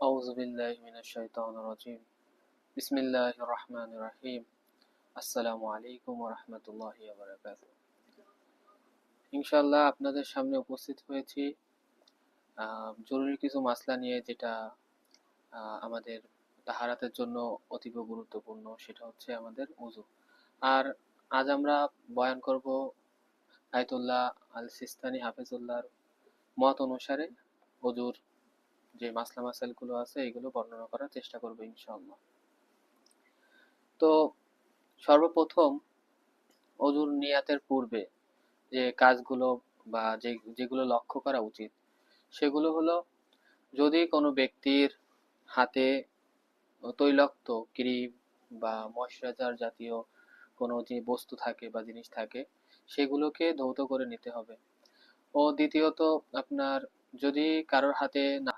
আউযু বিল্লাহি মিনাশ শাইতানির রাজিম। বিসমিল্লাহির রহমানির রহিম। আসসালামু আলাইকুম ওয়া রাহমাতুল্লাহি ওয়া বারাকাতুহু। ইনশাআল্লাহ আপনাদের সামনে উপস্থিত হয়েছি জরুরি কিছু মাসলা নিয়ে, যেটা আমাদের তাহারাতের জন্য অতীব গুরুত্বপূর্ণ। সেটা হচ্ছে আমাদের ওযু। আর আজ আমরা বয়ান করব আয়াতুল্লাহ আল সিস্তানী হাফিজুল্লাহর মত অনুসারে ওযুর যে মাসলা মাসাইলগুলো আছে এগুলো বর্ণনা করার চেষ্টা করব ইনশাআল্লাহ। তো সর্বপ্রথম ওযুর নিয়াতের পূর্বে যে কাজগুলো বা যেগুলো লক্ষ্য করা উচিত সেগুলো হলো, যদি কোনো ব্যক্তির হাতে তৈলাক্ত ক্রিম বা ময়শ্চারাইজার জাতীয় কোনো যে বস্তু থাকে বা জিনিস থাকে সেগুলোকে ধৌত করে নিতে হবে। ও দ্বিতীয়ত আপনার যদি কারোর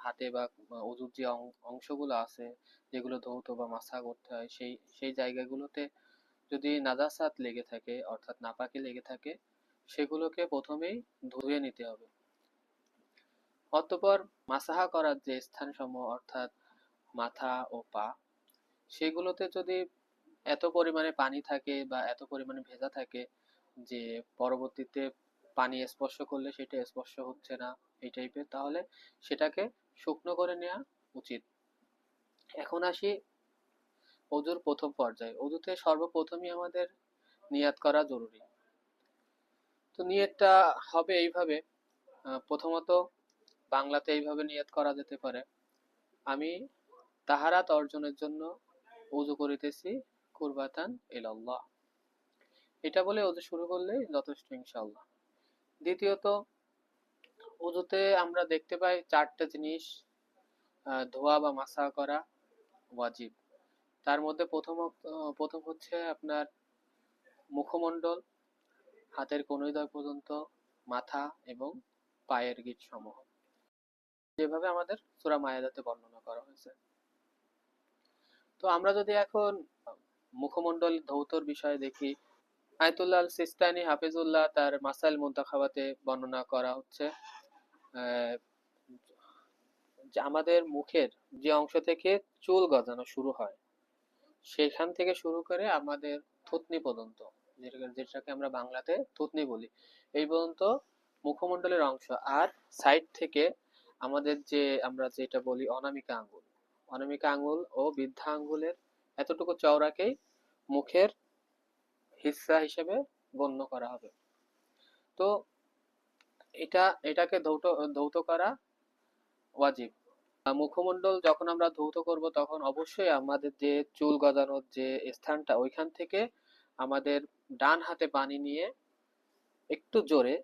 হাতে বা ওযুর যে অংশগুলো আছে যেগুলো ধৌত বা মাসা করতে হয় সেই জায়গাগুলোতে যদি নাজাসাত লেগে থাকে অর্থাৎ নাপাকি লেগে থাকে সেগুলোকে প্রথমেই ধুয়ে নিতে হবে। অতঃপর মাসাহা করার যে স্থানসমূহ অর্থাৎ মাথা ও পা, সেগুলোতে যদি এত পরিমাণে পানি থাকে বা এত পরিমাণে ভেজা থাকে যে পরবর্তীতে পানি স্পর্শ করলে সেটা স্পর্শ হচ্ছে না এই টাইপের, তাহলে সেটাকে শুকনো করে নেওয়া উচিত। এখন আসি ওযুর প্রথম পর্যায়ে। ওযুতে সর্বপ্রথমই আমাদের নিয়াত করা জরুরি। তো নিয়তটা হবে এইভাবে, প্রথমত বাংলাতে এইভাবে নিয়ত করা যেতে পারে, আমি তাহারাত অর্জনের জন্য ওযু করিতেছি কুরবাতান ইলাল্লাহ। এটা বলে ওযু শুরু করলেই যথেষ্ট ইনশাআল্লাহ। দ্বিতীয়ত, ওযুতে আমরা দেখতে পাই চারটা জিনিস ধোয়া বা মাসা করা ওয়াজিব। তার মধ্যে প্রথম হচ্ছে আপনার মুখমণ্ডল, হাতের কনুইদ্বয় পর্যন্ত, মাথা এবং পায়ের গিট সমূহ, যেভাবে আমাদের সূরা মায়েদাতে বর্ণনা করা হয়েছে। তো আমরা যদি এখন মুখমণ্ডল ধৌতর বিষয়ে দেখি, আয়াতুল্লাহ আল সিস্তানী হাফিজুল্লাহ তার মাসাইল মুনতাখাবাতে বর্ণনা করা হচ্ছে যে আমাদের মুখের যে অংশ থেকে চুল গজানো শুরু হয় সেখান থেকে শুরু করে আমাদের থুতনি পর্যন্ত, যেটাকে আমরা বাংলাতে থুতনি বলি, এই পর্যন্ত মুখমণ্ডলের অংশ। আর সাইড থেকে আমাদের আমরা যেটা বলি অনামিকা আঙ্গুল ও বৃদ্ধা আঙ্গুলের এতটুকু চওড়াকেই মুখের হিস্সা হিসেবে গণ্য করা হবে। তো এটাকে ধৌত করা ওয়াজিব। মুখমণ্ডল যখন আমরা ধৌত করব তখন অবশ্যই আমাদের যে চুল গজানোর যে স্থানটা ওইখান থেকে আমাদের ডান হাতে পানি নিয়ে একটু জোরে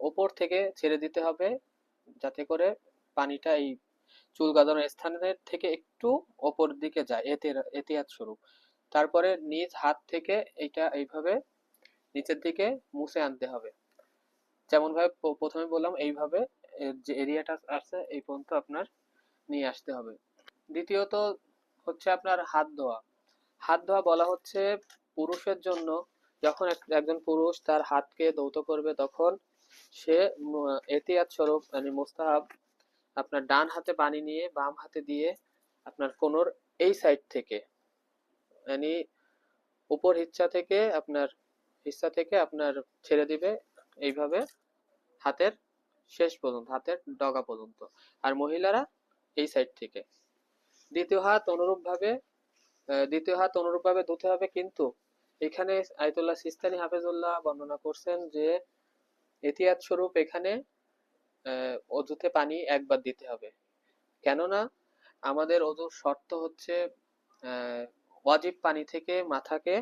ওপর থেকে ছেড়ে দিতে হবে, যাতে করে পানিটা এই চুল গজানোর স্থানের থেকে একটু ওপর দিকে যায় এহতিয়াত স্বরূপ। তারপরে নিজ হাত থেকে এইটা এইভাবে নিচের দিকে মুছে আনতে হবে। যেমন ভাবে প্রথমে বললাম, এইভাবে যে এরিয়াটা আছে এই পর্যন্ত আপনার নিয়ে আসতে হবে। দ্বিতীয়ত হচ্ছে আপনার হাত ধোয়া। হাত ধোয়া বলা হচ্ছে পুরুষের জন্য, যখন একজন পুরুষ তার হাতকে ধৌত করবে তখন সে এহতিয়াত স্বরূপ মানে মুস্তাহাব আপনার ডান হাতে পানি নিয়ে বাম হাতে দিয়ে আপনার কোনর এই সাইড থেকে মানে উপর হিস্সা থেকে আপনার ছেড়ে দিবে এইভাবে হাতের শেষ পর্যন্ত, হাতের ডগা পর্যন্ত। আর মহিলারা এই সাইড থেকে দ্বিতীয় হাত অনুরূপভাবে ধুতে হবে। কিন্তু এখানে আয়াতুল্লাহ সিস্তানী হাফিজুল্লাহ বর্ণনা করছেন যে এহতিয়াত স্বরূপ এখানে অজুতে পানি একবার দিতে হবে, কেননা আমাদের অজুর শর্ত হচ্ছে ওয়াজিব পানি থেকে মাথাকে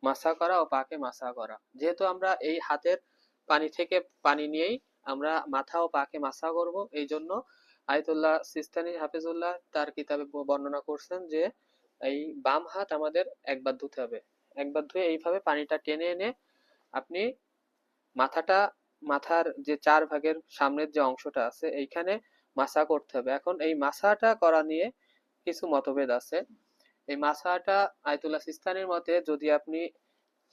মাসা করা ও পাকে মাসা করা। যেহেতু আমরা এই হাতের পানি থেকে পানি নিয়েই আমরা মাথা ও পাকে মাসা করব, এই জন্য আয়াতুল্লাহ সিস্তানী হাফিজুল্লাহ তার কিতাবে বর্ণনা করছেন যে এই বাম হাত আমাদের একবার ধুতে হবে। একবার ধুয়ে এইভাবে পানিটা টেনে এনে আপনি মাথার যে চার ভাগের সামনের যে অংশটা আছে এইখানে মাসা করতে হবে। এখন এই মাসাটা করা নিয়ে কিছু মতভেদ আছে। এই মাসাটা আয়াতুল্লাহ সিস্তানির মতে যদি আপনি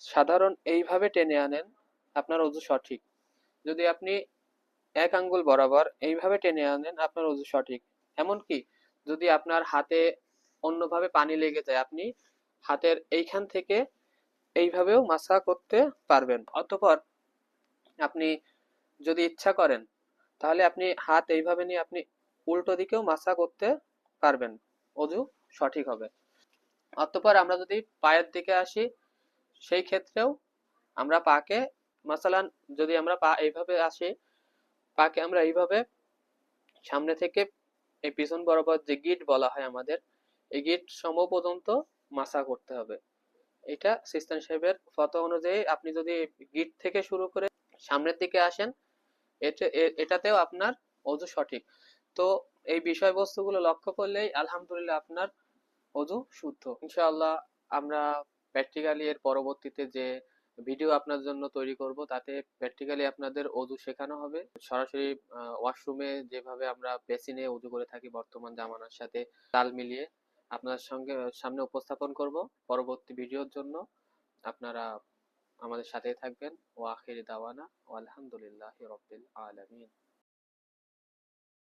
সাধারণ এইভাবে টেনে আনেন আপনার ওযু সঠিক, যদি আপনি এক আঙ্গুল বরাবর এইভাবে টেনে আনেন আপনার ওযু সঠিক। এমনকি যদি আপনার হাতে অন্যভাবে পানি লেগে যায়, আপনি হাতের এইখান থেকে এইভাবেও মাসা করতে পারবেন। অতঃপর আপনি যদি ইচ্ছা করেন তাহলে আপনি হাত এইভাবে নিয়ে আপনি উল্টো দিকেও মাসা করতে পারবেন, অজু সঠিক হবে। অতঃপর আমরা যদি পায়ের দিকে আসি, সেই ক্ষেত্রেও আমরা পাকে, মাসালান যদি আমরা পা এইভাবে আসি, পাকে আমরা এইভাবে সামনে থেকে এই পিছন বরাবর যে গিট বলা হয় আমাদের, এই গিট সম পর্যন্ত মাসা করতে হবে। এটা সিস্তান সাহেবের ফতোয়া অনুযায়ী আপনি যদি গিট থেকে শুরু করে সামনের দিকে আসেন, এটাতেও আপনার অজু সঠিক। তো এই বিষয়বস্তুগুলো লক্ষ্য করলেই আলহামদুলিল্লাহ আপনার অজু শুদ্ধ ইনশাআল্লাহ। আমরা প্র্যাকটিক্যালি এর পরবর্তীতে যে ভিডিও আপনার জন্য তৈরি করব, তাতে প্র্যাকটিক্যালি আপনাদের অজু শেখানো হবে। সরাসরি ওয়াশরুমে যেভাবে আমরা বেসিনে অজু করে থাকি বর্তমান জামানার সাথে তাল মিলিয়ে আপনার সঙ্গে সামনে উপস্থাপন করব পরবর্তী ভিডিওর জন্য। আপনারা আমাদের সাথেই থাকবেন। ওয়া আখিরি দাওয়ানা ওয়া আলহামদুলিল্লাহি রাব্বিল আলামিন।